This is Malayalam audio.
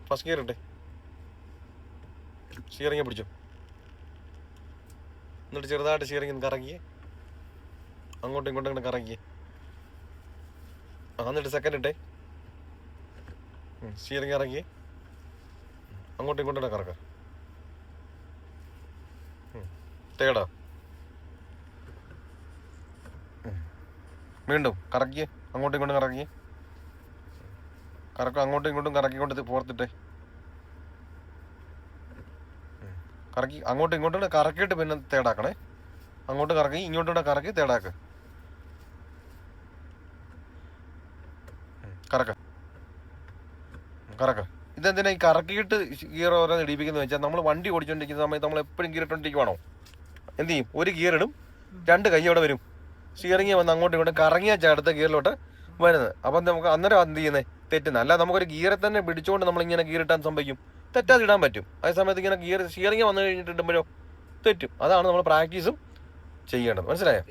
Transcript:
First gear ഇട്ടെ. സ്റ്റിയറിംഗ് പിടിച്ചു. എന്നിട്ട് ചെറുതായിട്ട് സ്റ്റിയറിംഗ് കറങ്ങിയേ, അങ്ങോട്ടും ഇങ്ങോട്ടും ഇങ്ങനെ കറങ്ങിയേ. എന്നിട്ട് സെക്കൻഡ് ഇട്ടേ. സ്റ്റിയറിംഗ് ഇറങ്ങി അങ്ങോട്ടും ഇങ്ങോട്ടും കറക്ക. തേടാ വീണ്ടും കറക്കി അങ്ങോട്ടും ഇങ്ങോട്ടും കറക്കി അങ്ങോട്ടും ഇങ്ങോട്ടും കറക്കിക്കൊണ്ട് പോർത്തിട്ടെ. കറക്കി അങ്ങോട്ടും ഇങ്ങോട്ടും കറക്കിയിട്ട് പിന്നെ തേടാക്കണേ. അങ്ങോട്ട് കറക്കി ഇങ്ങോട്ടും കറക്കി തേടാക്ക്. കറക്ക കറക്ക. ഇതെന്തിനാ ഈ കറക്കിയിട്ട് ഗിയർ ഓരോന്ന് ഇടിപ്പിക്കുന്നത് വെച്ചാൽ നമ്മൾ വണ്ടി ഓടിച്ചുകൊണ്ടിരിക്കുന്ന സമയത്ത് നമ്മൾ എപ്പോഴും ഗിയർ ഇട്ടോണ്ടിരിക്കുവാണോ? എന്ത് ചെയ്യും? ഒരു ഗിയർ ഇടും, രണ്ട് കൈയോടെ വരും, സ്റ്റിയറിംഗ് വന്ന് അങ്ങോട്ടും ഇങ്ങോട്ടും കറങ്ങിയ അടുത്ത ഗിയറിലോട്ട് വരുന്നത്. അപ്പം നമുക്ക് അന്നേരം എന്ത് ചെയ്യുന്നത്? തെറ്റുന്നത്. അല്ല, നമുക്കൊരു ഗിയറെ തന്നെ പിടിച്ചുകൊണ്ട് നമ്മളിങ്ങനെ ഗിയർ ഇട്ടാൻ സംഭവിക്കും, തെറ്റാതെ ഇടാൻ പറ്റും. അതേ സമയത്ത് ഇങ്ങനെ ഗിയർ സ്റ്റിയറിംഗ് വന്നു കഴിഞ്ഞിട്ട് ഇടുമ്പോഴോ തെറ്റും. അതാണ് നമ്മൾ പ്രാക്ടീസും ചെയ്യേണ്ടത്. മനസ്സിലായോ?